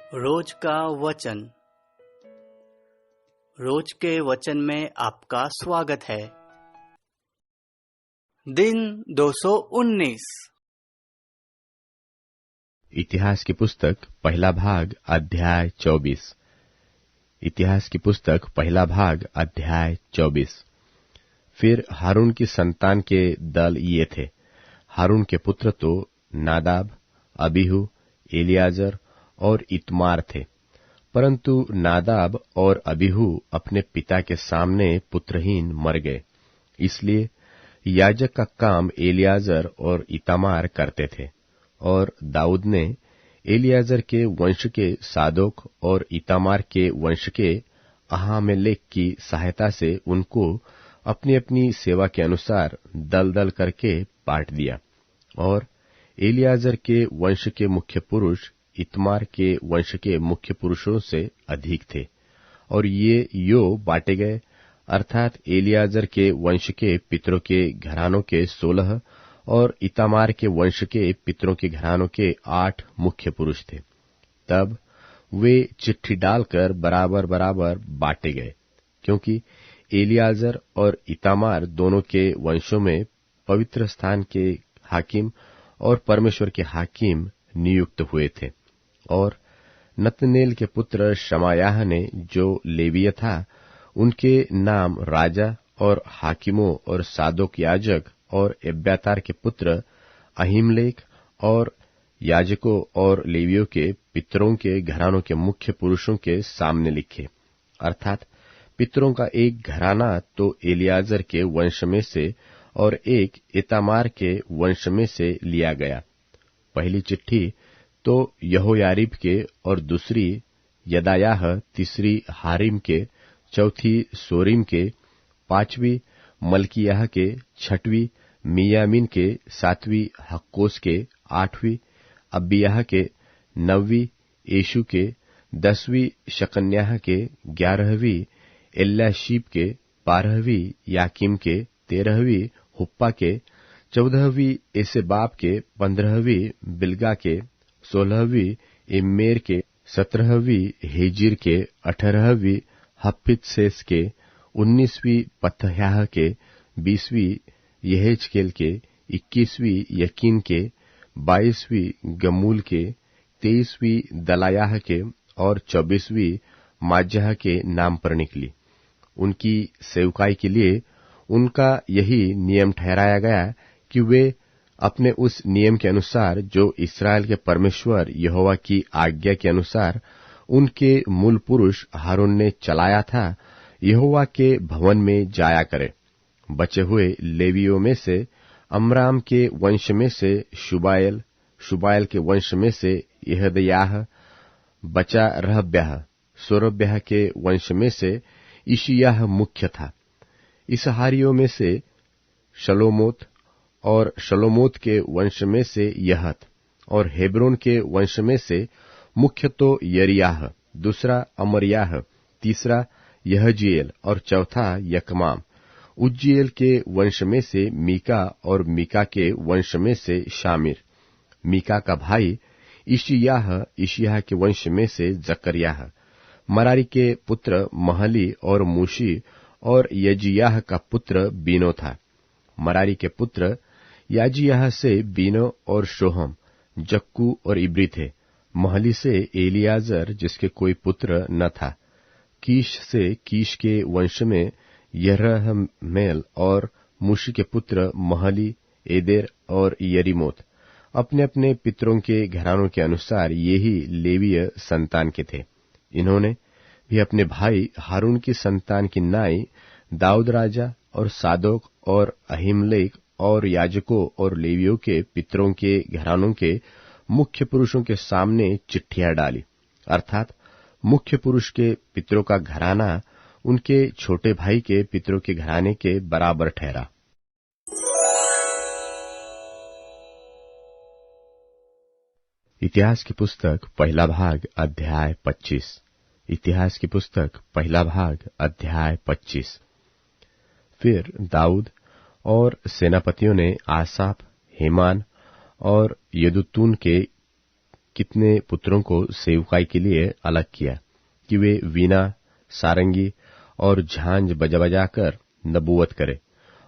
रोज का वचन। रोज के वचन में आपका स्वागत है। दिन 219। इतिहास की पुस्तक पहला भाग अध्याय 24। इतिहास की पुस्तक पहला भाग अध्याय 24। फिर हारून की संतान के दल ये थे। हारून के पुत्र तो नादाब, अबीहू, एलियाजर और इतमार थे। परंतु नादाब और अबीहू अपने पिता के सामने पुत्रहीन मर गए। इसलिए याजक का काम एलियाजर और इतामार करते थे। और दाऊद ने एलियाजर के वंश के सादोक और इतामार के वंश के अहामेलेक की सहायता से उनको अपनी अपनी सेवा के अनुसार दल दल करके बांट दिया। और एलियाजर के वंश के मुख्य पुरुष इतमार के वंश के मुख्य पुरुषों से अधिक थे। और ये बांटे गए, अर्थात एलियाजर के वंश के पितरों के घरानों के 16 और इतामार के वंश के पितरों के घरानों के 8 मुख्य पुरुष थे। तब वे चिट्ठी डालकर बराबर बराबर बांटे गए, क्योंकि एलियाजर और इतामार दोनों के वंशों में पवित्र स्थान के हाकिम और परमेश्वर के हाकिम नियुक्त हुए थे। और नतनेल के पुत्र शमायाह ने, जो लेवीय था, उनके नाम राजा और हाकिमों और सादोक याजक और एब्यातार के पुत्र अहीमलेक और याजकों और लेवियों के पितरों के घरानों के मुख्य पुरुषों के सामने लिखे। अर्थात पितरों का एक घराना तो एलियाजर के वंश में से और एक इतामार के वंश में से लिया गया। पहली चिट्ठी तो यहोयारीब के और दूसरी यदायाह, तीसरी हारिम के, चौथी सोरीम के, पांचवी मल्कियाह के, छठवीं मियामीन के, सातवीं हक्कोस के, आठवीं अबियाह के, नौवीं येशू के, 10वीं शकन्याह के, 11वीं एल्याशीब के, 12वीं याकीम के, 13वीं हुप्पा के, 14वीं एसेबाब के, 15वीं बिल्गा के, 16वीं इम्मेर के, 17वीं हेजिर के, 18वीं हप्पित्सेस के, 19वीं पतह्याह के, 20वीं यहेजकेल के, 21वीं यकीन के, 22वीं गमूल के, 23वीं दलायाह के और 24वीं माज्याह के नाम पर निकली। उनकी सेवकाई के लिए उनका यही नियम ठहराया गया कि वे अपने उस नियम के अनुसार जो इस्राएल के परमेश्वर यहोवा की आज्ञा के अनुसार उनके मूल पुरुष हारून ने चलाया था, यहोवा के भवन में जाया करे। बचे हुए लेवियों में से अमराम के वंश में से शुबायल, शुबायल के वंश में से यहदयाह, बचा रहब्याह, सोरब्याह के वंश में से इशियाह मुख्य था। इसहारियों में से शलोमोत, और शलोमोत के वंश में से यहत, और हेब्रोन के वंश में से मुख्य तो यरियाह, दूसरा अमरियाह, तीसरा यहजीएल और चौथा यकमाम। उज्जीएल के वंश में से मीका, और मीका के वंश में से शामिर। मीका का भाई इशियाह, इशियाह के वंश में से जकरियाह। मरारी के पुत्र महली और मूशी, और यजियाह का पुत्र बीनो था। मरारी के पुत्र याजियाह से बीनो और शोहम, जक्कू और इब्री थे। महली से एलियाजर, जिसके कोई पुत्र न था। कीश से कीश के वंश में यरहमेल, और मूशी के पुत्र महली, एदेर और यरीमोत। अपने अपने पितरों के घरानों के अनुसार ये ही लेवीय संतान के थे। इन्होंने भी अपने भाई हारून की संतान की नाई दाऊद राजा और सादोक और अहीमलेक और याजकों और लेवियों के पितरों के घरानों के मुख्य पुरुषों के सामने चिट्ठियां डाली। अर्थात मुख्य पुरुष के पितरों का घराना उनके छोटे भाई के पितरों के घराने के बराबर ठहरा। इतिहास की पुस्तक पहला भाग अध्याय 25। इतिहास की पुस्तक पहला भाग अध्याय 25। फिर दाऊद और सेनापतियों ने आसाप, हेमान और यदुतून के कितने पुत्रों को सेवकाई के लिए अलग किया कि वे वीणा, सारंगी और झांझ बजा-बजाकर नबूवत करे।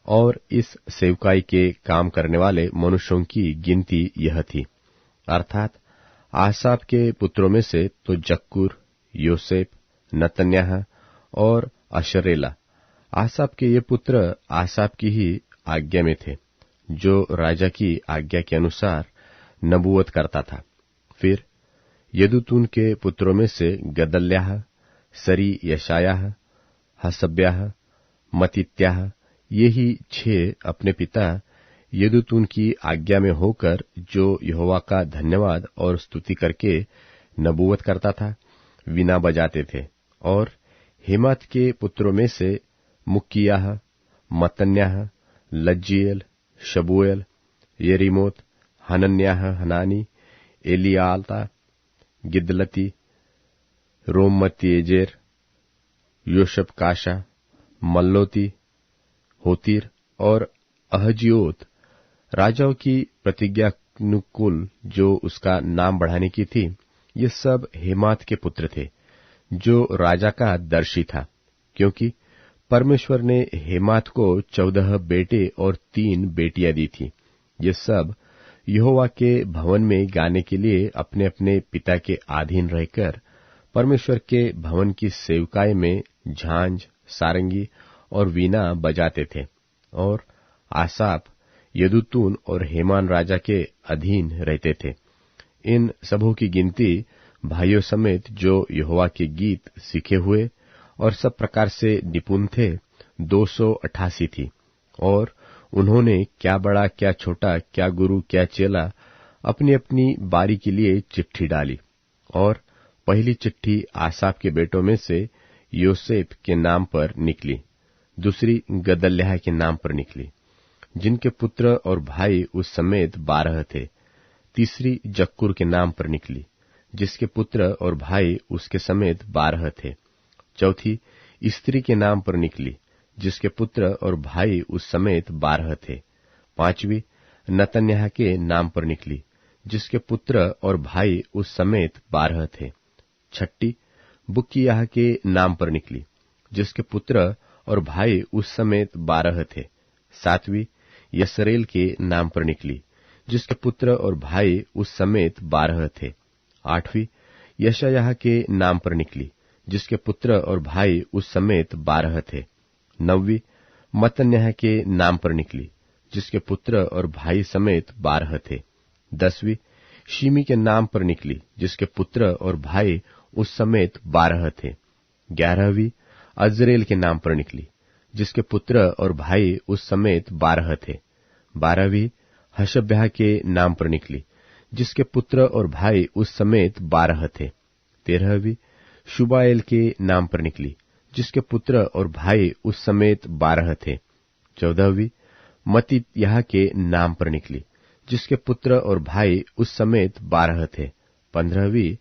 और इस सेवकाई के काम करने वाले मनुष्यों की गिनती यह थी, अर्थात आसाफ के पुत्रों में से तो जक्कुर, योसेफ, नतन्याह और अशरेला। आसाफ के ये पुत्र आसाफ की ही आज्ञा में थे, जो राजा की आज्ञा के अनुसार नबूवत करता था। फिर यदूतून के पुत्रों में से गदल्याह, सरी यशायाह, हसब्याह, मतित्याह, ये ही 6 अपने पिता यदूतून की आज्ञा में होकर जो यहोवा का धन्यवाद और स्तुति करके नबूवत करता था, वीणा बजाते थे। और हेमात के पुत्रों में से मुक्कियाह, मतन्याह, लज्जीएल, शबूएल, यरीमोत, हनन्याह, हनानी, एलियाता, गिदलती, रोममतीएजेर, योशबकाशा, मल्लोती, होतीर और अहजियोत। राजाओं की प्रतिज्ञानुकूल जो उसका नाम बढ़ाने की थी, ये सब हेमात के पुत्र थे, जो राजा का दर्शी था, क्योंकि परमेश्वर ने हेमात को 14 बेटे और 3 बेटियां दी थी। ये सब यहोवा के भवन में गाने के लिए अपने अपने पिता के अधीन रहकर परमेश्वर के भवन की सेवकाई में झांझ, सारंगी और वीणा बजाते थे। और आसाफ यदूतून और हेमान राजा के अधीन रहते थे। इन सबों की गिनती भाइयों समेत जो यहोवा के गीत सीखे हुए और सब प्रकार से निपुण थे 288 थी। और उन्होंने क्या बड़ा क्या छोटा, क्या गुरु क्या चेला, अपनी अपनी बारी के लिए चिट्ठी डाली। और पहली चिट्ठी आसाफ के बेटों में से योसेफ के नाम पर निकली, दूसरी गदल्याह के नाम पर निकली, जिनके पुत्र और भाई उस समेत 12 थे। तीसरी जक्कुर के नाम पर निकली, जिसके पुत्र और भाई उसके समेत 12 थे। चौथी स्त्री के नाम पर निकली, जिसके पुत्र और भाई उस समेत 12 थे। पांचवी नतन्याह के नाम पर निकली, जिसके पुत्र और भाई उस समेत 12 थे। छठी बुक्कियाह के नाम पर निकली, जिसके पुत्र और भाई उस समेत 12 थे। सातवीं यसरेल के नाम पर निकली, जिसके पुत्र और भाई उस समेत 12 थे। आठवीं यशायाह के नाम पर निकली, जिसके पुत्र और भाई उस समेत 12 थे। नौवीं मतन्याह के नाम पर निकली, जिसके पुत्र और भाई समेत 12 थे। 10वीं शिमी के नाम पर निकली, जिसके पुत्र और भाई उस समेत 12 थे। 11वीं अजरेल के नाम पर निकली, जिसके पुत्र और भाई उस समेत 12 थे। 12वीं हशब्याह के नाम पर निकली, जिसके पुत्र और भाई उस समेत 12 थे। 13वीं शुबाएल के नाम पर निकली, जिसके पुत्र और भाई उस समेत 12 थे। 14वीं मत्तित्याह के नाम पर निकली, जिसके पुत्र और भाई उस समेत 12 थे। 15वीं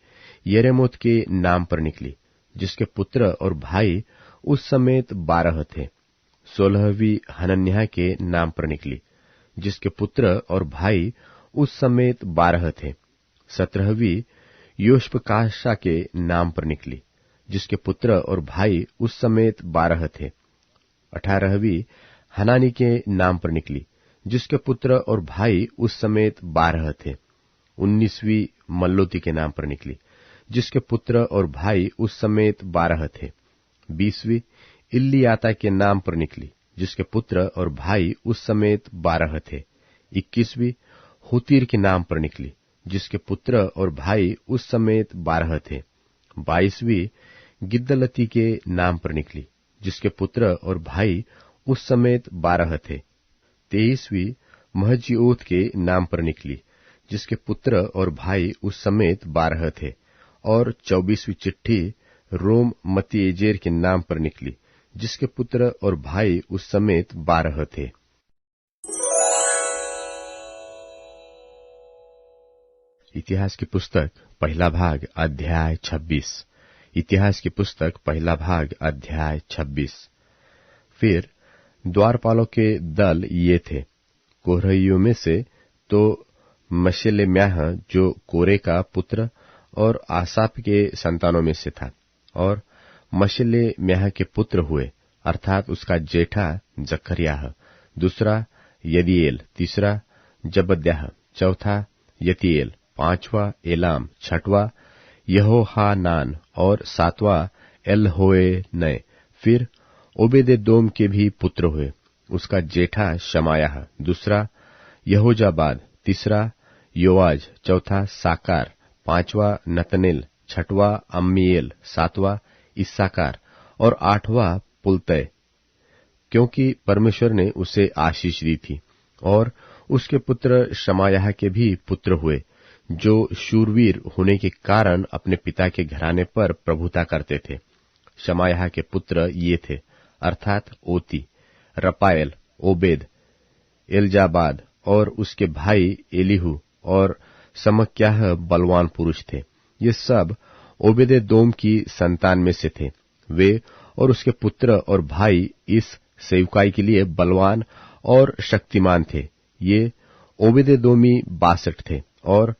यरेमोत के नाम पर निकली, जिसके पुत्र और भाई उस समेत 12 थे। 16वीं हनन्याह के नाम पर निकली, जिसके पुत्र और भाई उस समेत 12 थे। 17वीं योशबकाशा के नाम पर निकली, जिसके पुत्र और भाई उस समेत 12 थे। 18वीं हनानी के नाम पर निकली, जिसके पुत्र और भाई उस समेत 12 थे। 19वीं मल्लोती के नाम पर निकली, जिसके पुत्र और भाई उस समेत 12 थे। 20वीं इल्लियाता के नाम पर निकली, जिसके पुत्र और भाई उस समेत 12 थे। 21वीं होतीर के नाम पर निकली, जिसके पुत्र और भाई उस समेत 12 थे। 22वीं गिद्दलती के नाम पर निकली, जिसके पुत्र और भाई उस समेत 12 थे। 23वीं महजीओत के नाम पर निकली, जिसके पुत्र और भाई उस समेत 12 थे। और 24वीं चिट्ठी रोम मतीएजेर के नाम पर निकली, जिसके पुत्र और भाई उस समेत 12 थे। इतिहास की पुस्तक पहला भाग अध्याय 26। इतिहास की पुस्तक पहला भाग अध्याय 26। फिर द्वारपालों के दल ये थे। कोरहियों में से तो मशेलेम्याह जो कोरे का पुत्र और आसाप के संतानों में से था, और मशेलेम्याह के पुत्र हुए, अर्थात उसका जेठा जकर्याह, दूसरा यदीएल, तीसरा जबद्याह, चौथा यतीएल, पांचवा एलाम, छठवां यहोहानान और सातवां एलहोएनै। फिर ओबेदेदोम के भी पुत्र हुए, उसका जेठा शमायाह, दूसरा यहोजाबाद, तीसरा योआज, चौथा साकार, पांचवा नतनेल, छठवां अम्मीएल, सातवां इस्साकार और आठवां पुलतय, क्योंकि परमेश्वर ने उसे आशीष दी थी। और उसके पुत्र शमायाह के भी पुत्र हुए, जो शूरवीर होने के कारण अपने पिता के घराने पर प्रभुता करते थे। शमायाह के पुत्र ये थे, अर्थात ओती, रपायल, ओबेद, एलजाबाद और उसके भाई एलीहू और समक्याह बलवान पुरुष थे। ये सब ओबेदेदोम की संतान में से थे। वे और उसके पुत्र और भाई इस सेवकाई के लिए बलवान और शक्तिमान थे। ये ओबेदेदोमी 62 थे और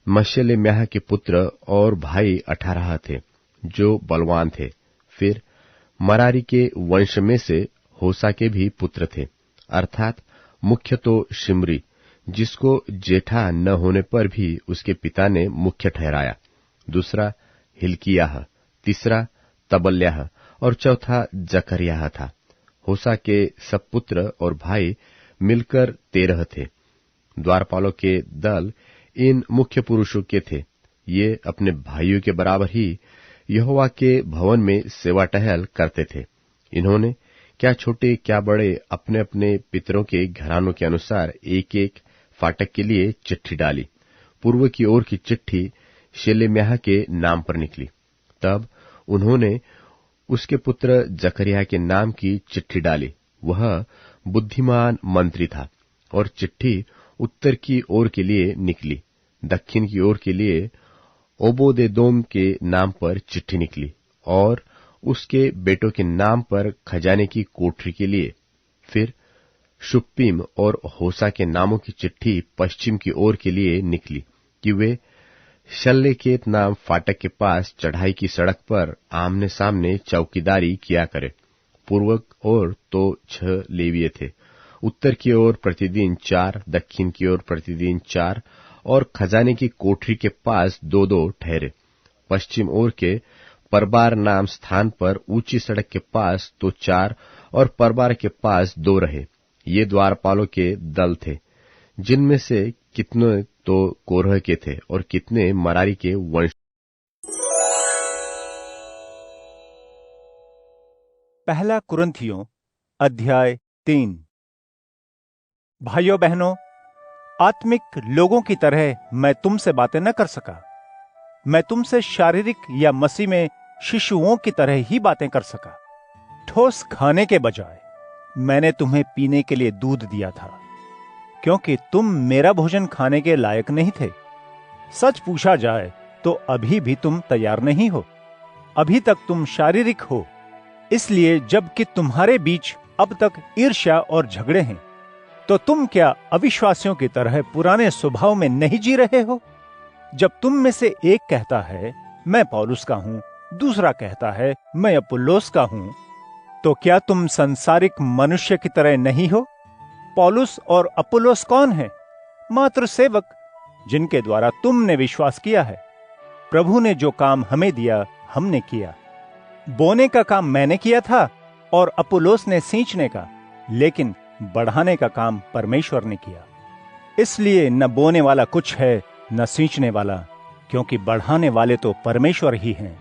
मशेलेम्याह के पुत्र और भाई 18 थे जो बलवान थे। फिर मरारी के वंश में से होसा के भी पुत्र थे, अर्थात मुख्य तो शिमरी, जिसको जेठा न होने पर भी उसके पिता ने मुख्य ठहराया, दूसरा हिल्कियाह, तीसरा तबल्याह और चौथा जकर्याह था। होसा के सब पुत्र और भाई मिलकर 13 थे। द्वारपालों के दल इन मुख्य पुरुषों के थे। ये अपने भाइयों के बराबर ही यहोवा के भवन में सेवा टहल करते थे। इन्होंने क्या छोटे क्या बड़े अपने अपने पितरों के घरानों के अनुसार एक एक फाटक के लिए चिट्ठी डाली। पूर्व की ओर की चिट्ठी शेलेम्याह के नाम पर निकली। तब उन्होंने उसके पुत्र जकर्याह के नाम की चिट्ठी डाली। वह बुद्धिमान मंत्री था और चिट्ठी उत्तर की ओर के लिए निकली। दक्षिण की ओर के लिए ओबोदेदोम के नाम पर चिट्ठी निकली और उसके बेटों के नाम पर खजाने की कोठरी के लिए। फिर शुप्पीम और होसा के नामों की चिट्ठी पश्चिम की ओर के लिए निकली कि वे शल्लेकेत नाम फाटक के पास चढ़ाई की सड़क पर आमने सामने चौकीदारी किया करे। पूर्व ओर तो 6 लेवीय थे, उत्तर की ओर प्रतिदिन 4, दक्षिण की ओर प्रतिदिन 4 और खजाने की कोठरी के पास 2-2 ठहरे। पश्चिम ओर के परबार नाम स्थान पर ऊंची सड़क के पास तो 4 और परबार के पास 2 रहे। ये द्वारपालों के दल थे, जिनमें से कितने तो कोरह के थे और कितने मरारी के वंश। पहला कुरिन्थियों अध्याय 3। भाइयों बहनों, आत्मिक लोगों की तरह मैं तुमसे बातें न कर सका। मैं तुमसे शारीरिक या मसीह में शिशुओं की तरह ही बातें कर सका। ठोस खाने के बजाय मैंने तुम्हें पीने के लिए दूध दिया था, क्योंकि तुम मेरा भोजन खाने के लायक नहीं थे। सच पूछा जाए तो अभी भी तुम तैयार नहीं हो। अभी तक तुम शारीरिक हो, इसलिए जबकि तुम्हारे बीच अब तक ईर्ष्या और झगड़े हैं, तो तुम क्या अविश्वासियों की तरह पुराने स्वभाव में नहीं जी रहे हो? जब तुम में से एक कहता है मैं पौलुस का हूं, दूसरा कहता है मैं अपुल्लोस का हूं, तो क्या तुम संसारिक मनुष्य की तरह नहीं हो? पौलुस और अपुल्लोस कौन है? मात्र सेवक, जिनके द्वारा तुमने विश्वास किया है। प्रभु ने जो काम हमें दिया हमने किया। बोने का काम मैंने किया था और अपुल्लोस ने सींचने का, लेकिन बढ़ाने का काम परमेश्वर ने किया। इसलिए न बोने वाला कुछ है न सींचने वाला, क्योंकि बढ़ाने वाले तो परमेश्वर ही हैं।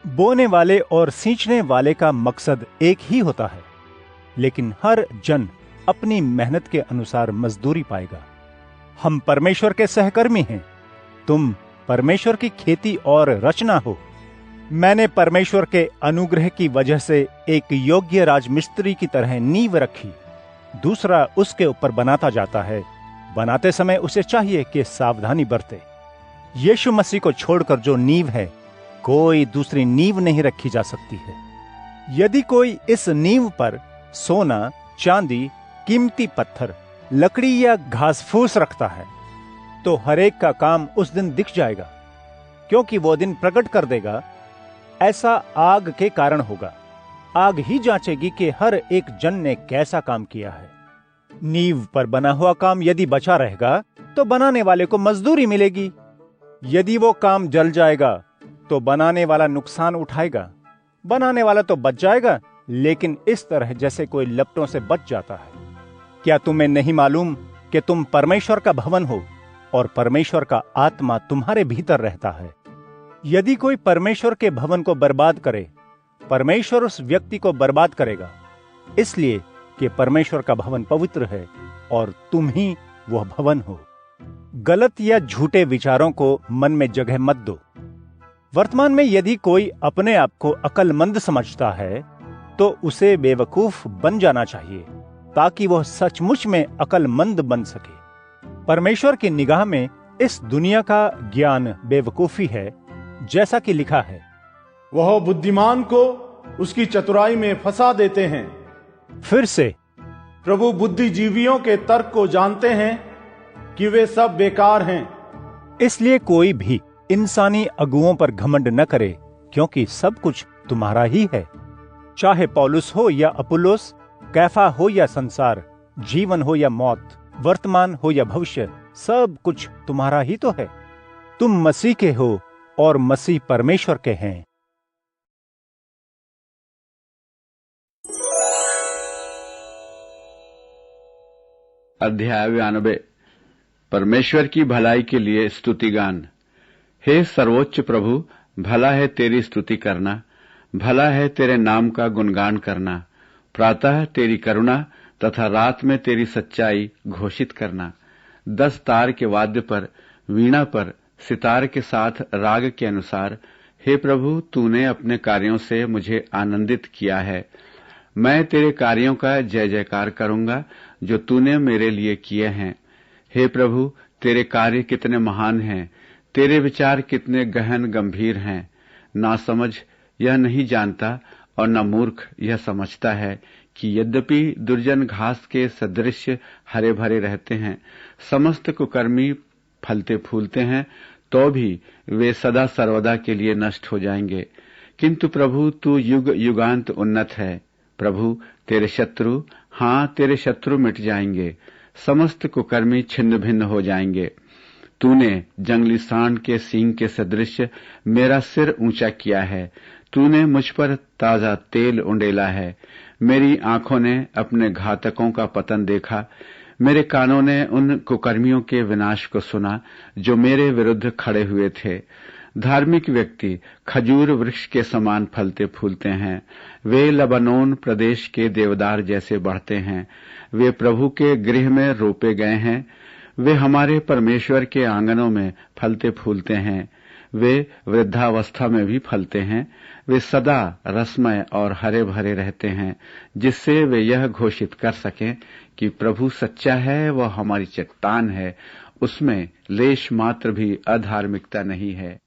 बोने वाले और सींचने वाले का मकसद एक ही होता है, लेकिन हर जन अपनी मेहनत के अनुसार मजदूरी पाएगा। हम परमेश्वर के सहकर्मी हैं, तुम परमेश्वर की खेती और रचना हो। मैंने परमेश्वर के अनुग्रह की वजह से एक योग्य राजमिस्त्री की तरह नींव रखी, दूसरा उसके ऊपर बनाता जाता है। बनाते समय उसे चाहिए कि सावधानी बरते। यीशु मसीह को छोड़कर जो नींव है, कोई दूसरी नींव नहीं रखी जा सकती है। यदि कोई इस नींव पर सोना, चांदी, कीमती पत्थर, लकड़ी या घास फूस रखता है, तो हरेक का काम उस दिन दिख जाएगा, क्योंकि वो दिन प्रकट कर देगा। ऐसा आग के कारण होगा। आग ही जांचेगी कि हर एक जन ने कैसा काम किया है। नींव पर बना हुआ काम यदि बचा रहेगा तो बनाने वाले को मजदूरी मिलेगी। यदि वो काम जल जाएगा तो बनाने वाला नुकसान उठाएगा। बनाने वाला तो बच जाएगा, लेकिन इस तरह जैसे कोई लपटों से बच जाता है। क्या तुम्हें नहीं मालूम कि तुम परमेश्वर का भवन हो और परमेश्वर का आत्मा तुम्हारे भीतर रहता है? यदि कोई परमेश्वर के भवन को बर्बाद करे, परमेश्वर उस व्यक्ति को बर्बाद करेगा, इसलिए कि परमेश्वर का भवन पवित्र है और तुम ही वह भवन हो। गलत या झूठे विचारों को मन में जगह मत दो। वर्तमान में यदि कोई अपने आप को अक्लमंद समझता है तो उसे बेवकूफ बन जाना चाहिए, ताकि वह सचमुच में अक्लमंद बन सके। परमेश्वर की निगाह में इस दुनिया का ज्ञान बेवकूफी है, जैसा कि लिखा है, वह बुद्धिमान को उसकी चतुराई में फंसा देते हैं। फिर से, प्रभु बुद्धिजीवियों के तर्क को जानते हैं कि वे सब बेकार हैं। इसलिए कोई भी इंसानी अगुओं पर घमंड न करे, क्योंकि सब कुछ तुम्हारा ही है। चाहे पौलुस हो या अपुल्लोस, कैफा हो या संसार, जीवन हो या मौत, वर्तमान हो या भविष्य, सब कुछ तुम्हारा ही तो है। तुम मसीह के हो और मसीह परमेश्वर के हैं। अध्याय 92। परमेश्वर की भलाई के लिए स्तुतिगान। हे सर्वोच्च प्रभु, भला है तेरी स्तुति करना, भला है तेरे नाम का गुणगान करना। प्रातः तेरी करुणा तथा रात में तेरी सच्चाई घोषित करना। 10 तार के वाद्य पर, वीणा पर, सितार के साथ राग के अनुसार, हे प्रभु, तूने अपने कार्यों से मुझे आनंदित किया है। मैं तेरे कार्यों का जय जयकार करूंगा जो तूने मेरे लिए किए हैं। हे प्रभु, तेरे कार्य कितने महान हैं, तेरे विचार कितने गहन गंभीर हैं। ना समझ यह नहीं जानता और न मूर्ख यह समझता है कि यद्यपि दुर्जन घास के सदृश हरे भरे रहते हैं, समस्त कुकर्मी फलते फूलते हैं, तो भी वे सदा सर्वदा के लिए नष्ट हो जाएंगे। किंतु प्रभु, तू युग युगांत उन्नत है। प्रभु, तेरे शत्रु, हाँ, तेरे शत्रु मिट जाएंगे, समस्त कुकर्मी छिन्न भिन्न हो जाएंगे। तूने जंगली सांड के सींग के सदृश मेरा सिर ऊंचा किया है। तूने मुझ पर ताजा तेल उंडेला है। मेरी आंखों ने अपने घातकों का पतन देखा, मेरे कानों ने उन कुकर्मियों के विनाश को सुना जो मेरे विरुद्ध खड़े हुए थे। धार्मिक व्यक्ति खजूर वृक्ष के समान फलते फूलते हैं। वे लबानोन प्रदेश के देवदार जैसे बढ़ते हैं। वे प्रभु के गृह में रोपे गए हैं। वे हमारे परमेश्वर के आंगनों में फलते फूलते हैं। वे वृद्धावस्था में भी फलते हैं। वे सदा रसमय और हरे भरे रहते हैं, जिससे वे यह घोषित कर सकें कि प्रभु सच्चा है, वह हमारी चट्टान है, उसमें लेश मात्र भी अधार्मिकता नहीं है।